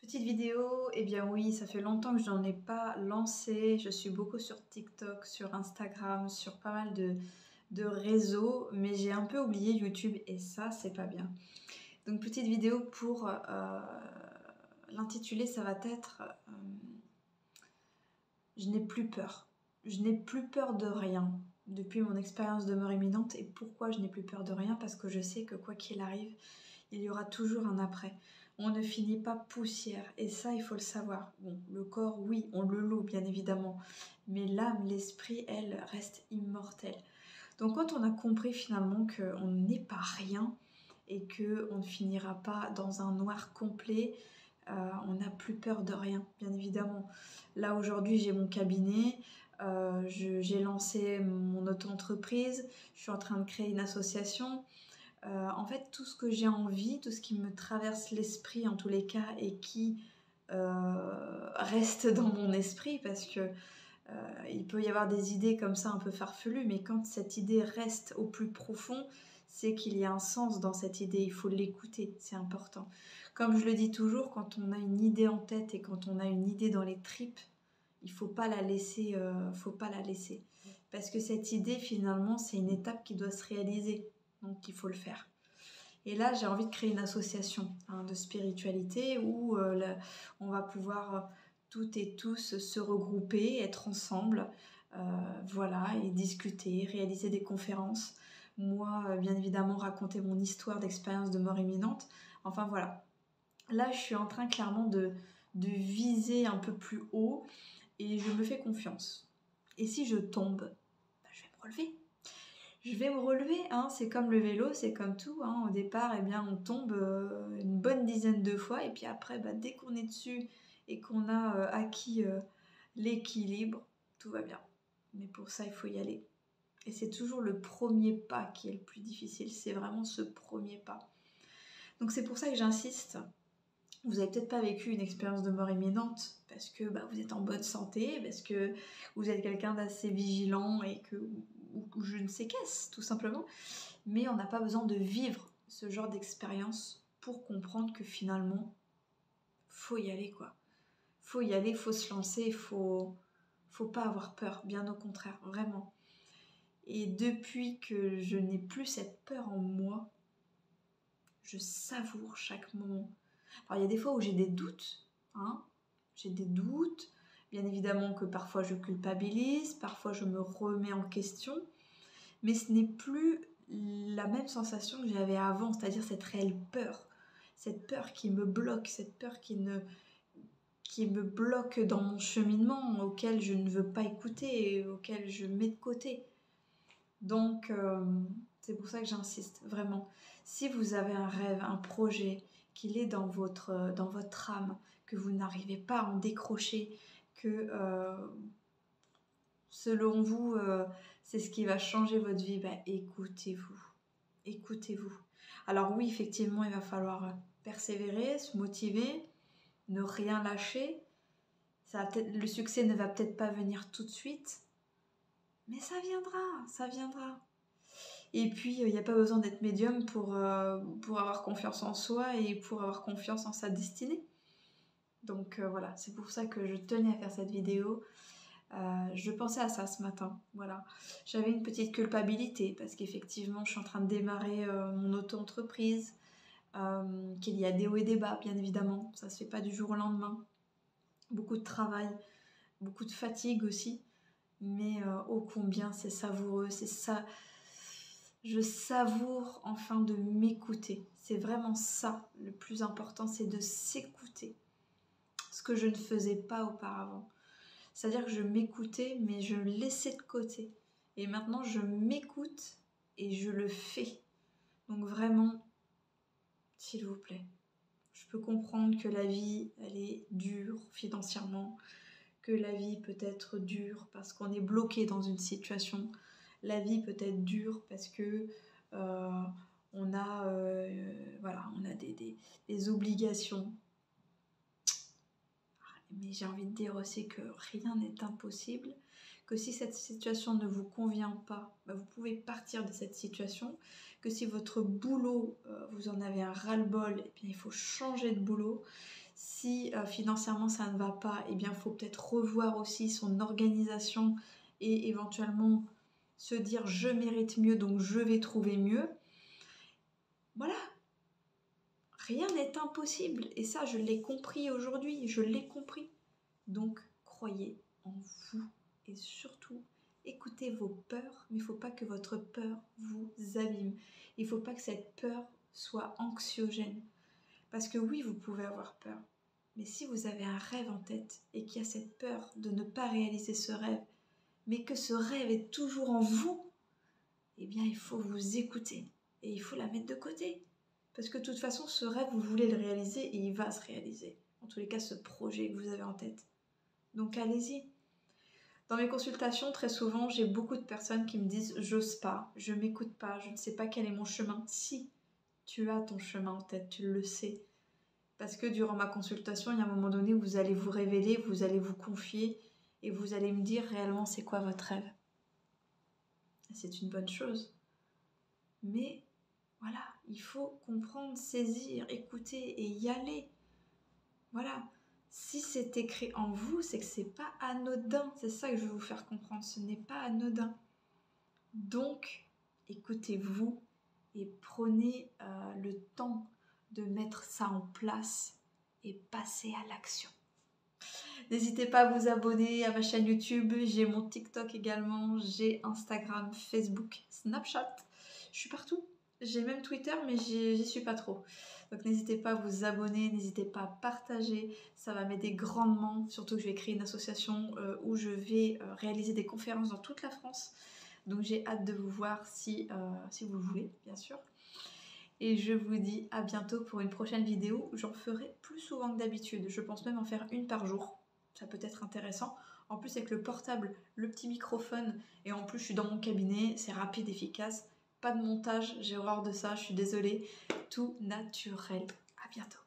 Petite vidéo, eh bien oui, ça fait longtemps que je n'en ai pas lancé. Je suis beaucoup sur TikTok, sur Instagram, sur pas mal de réseaux, mais j'ai un peu oublié YouTube et ça, c'est pas bien. Donc petite vidéo pour l'intituler, ça va être Je n'ai plus peur. Je n'ai plus peur de rien depuis mon expérience de mort imminente. Et pourquoi je n'ai plus peur de rien? Parce que je sais que quoi qu'il arrive, il y aura toujours un après. On ne finit pas poussière, et ça, il faut le savoir. Bon, le corps, oui, on le loue, bien évidemment, mais l'âme, l'esprit, elle, reste immortelle. Donc quand on a compris finalement qu'on n'est pas rien, et qu'on ne finira pas dans un noir complet, on n'a plus peur de rien, bien évidemment. Là, aujourd'hui, j'ai mon cabinet, j'ai lancé mon auto-entreprise, je suis en train de créer une association. En fait, tout ce que j'ai envie, tout ce qui me traverse l'esprit en tous les cas et qui reste dans mon esprit, parce que il peut y avoir des idées comme ça un peu farfelues, mais quand cette idée reste au plus profond, c'est qu'il y a un sens dans cette idée, il faut l'écouter, c'est important. Comme je le dis toujours, quand on a une idée en tête et quand on a une idée dans les tripes, il faut pas la laisser, parce que cette idée finalement c'est une étape qui doit se réaliser, donc il faut le faire. Et là j'ai envie de créer une association de spiritualité où on va pouvoir toutes et tous se regrouper, être ensemble, voilà, et discuter, réaliser des conférences. Moi, bien évidemment, raconter mon histoire d'expérience de mort imminente. Enfin voilà. Là, je suis en train clairement de viser un peu plus haut et je me fais confiance. Et si je tombe, je vais me relever. Je vais me relever, hein, c'est comme le vélo, c'est comme tout. Hein. Au départ, eh bien, on tombe une bonne dizaine de fois et puis après, dès qu'on est dessus et qu'on a acquis l'équilibre, tout va bien. Mais pour ça, il faut y aller. Et c'est toujours le premier pas qui est le plus difficile, c'est vraiment ce premier pas. Donc c'est pour ça que j'insiste. Vous n'avez peut-être pas vécu une expérience de mort imminente parce que vous êtes en bonne santé, parce que vous êtes quelqu'un d'assez vigilant et que ou je ne sais qu'est-ce, tout simplement. Mais on n'a pas besoin de vivre ce genre d'expérience pour comprendre que finalement, faut y aller, quoi. Faut y aller, faut se lancer, faut pas avoir peur, bien au contraire, vraiment. Et depuis que je n'ai plus cette peur en moi, je savoure chaque moment. Alors il y a des fois où j'ai des doutes, hein, j'ai des doutes, bien évidemment que parfois je culpabilise, parfois je me remets en question, mais ce n'est plus la même sensation que j'avais avant, c'est-à-dire cette réelle peur, cette peur qui me bloque, cette peur qui me bloque dans mon cheminement, auquel je ne veux pas écouter et auquel je mets de côté. Donc c'est pour ça que j'insiste, vraiment. Si vous avez un rêve, un projet, qu'il est dans votre âme, que vous n'arrivez pas à en décrocher, que selon vous, c'est ce qui va changer votre vie, écoutez-vous. Écoutez-vous. Alors oui, effectivement, il va falloir persévérer, se motiver, ne rien lâcher. Le succès ne va peut-être pas venir tout de suite, mais ça viendra, ça viendra. Et puis, il n'y a pas besoin d'être médium pour avoir confiance en soi et pour avoir confiance en sa destinée. Donc voilà, c'est pour ça que je tenais à faire cette vidéo. Je pensais à ça ce matin, voilà. J'avais une petite culpabilité parce qu'effectivement, je suis en train de démarrer mon auto-entreprise, qu'il y a des hauts et des bas, bien évidemment. Ça se fait pas du jour au lendemain. Beaucoup de travail, beaucoup de fatigue aussi. Mais ô combien c'est savoureux, c'est ça. Je savoure enfin de m'écouter. C'est vraiment ça le plus important, c'est de s'écouter. Ce que je ne faisais pas auparavant. C'est-à-dire que je m'écoutais, mais je le laissais de côté. Et maintenant, je m'écoute et je le fais. Donc vraiment, s'il vous plaît, je peux comprendre que la vie, elle est dure financièrement, que la vie peut être dure parce qu'on est bloqué dans une situation. La vie peut être dure parce que on a des obligations. Mais j'ai envie de dire aussi que rien n'est impossible, que si cette situation ne vous convient pas, vous pouvez partir de cette situation, que si votre boulot, vous en avez un ras-le-bol, et bien il faut changer de boulot. Si financièrement ça ne va pas, eh bien il faut peut-être revoir aussi son organisation et éventuellement se dire je mérite mieux donc je vais trouver mieux. Voilà, rien n'est impossible et ça je l'ai compris aujourd'hui, je l'ai compris. Donc croyez en vous et surtout écoutez vos peurs, mais il ne faut pas que votre peur vous abîme. Il ne faut pas que cette peur soit anxiogène. Parce que oui, vous pouvez avoir peur. Mais si vous avez un rêve en tête et qu'il y a cette peur de ne pas réaliser ce rêve, mais que ce rêve est toujours en vous, eh bien il faut vous écouter et il faut la mettre de côté. Parce que de toute façon, ce rêve, vous voulez le réaliser et il va se réaliser. En tous les cas, ce projet que vous avez en tête. Donc allez-y. Dans mes consultations, très souvent, j'ai beaucoup de personnes qui me disent « j'ose pas, je m'écoute pas, je ne sais pas quel est mon chemin ». Si, tu as ton chemin en tête, tu le sais. Parce que durant ma consultation, il y a un moment donné où vous allez vous révéler, vous allez vous confier et vous allez me dire réellement c'est quoi votre rêve. C'est une bonne chose. Mais voilà, il faut comprendre, saisir, écouter et y aller. Voilà. Si c'est écrit en vous, c'est que c'est pas anodin. C'est ça que je veux vous faire comprendre. Ce n'est pas anodin. Donc, écoutez-vous et prenez le temps de mettre ça en place et passez à l'action. N'hésitez pas à vous abonner à ma chaîne YouTube. J'ai mon TikTok également. J'ai Instagram, Facebook, Snapchat. Je suis partout. J'ai même Twitter, mais j'y suis pas trop. Donc n'hésitez pas à vous abonner, n'hésitez pas à partager. Ça va m'aider grandement. Surtout que je vais créer une association où je vais réaliser des conférences dans toute la France. Donc j'ai hâte de vous voir si vous le voulez, bien sûr. Et je vous dis à bientôt pour une prochaine vidéo. J'en ferai plus souvent que d'habitude. Je pense même en faire une par jour. Ça peut être intéressant. En plus avec le portable, le petit microphone et en plus je suis dans mon cabinet, c'est rapide, efficace. Pas de montage, j'ai horreur de ça, je suis désolée. Tout naturel. À bientôt.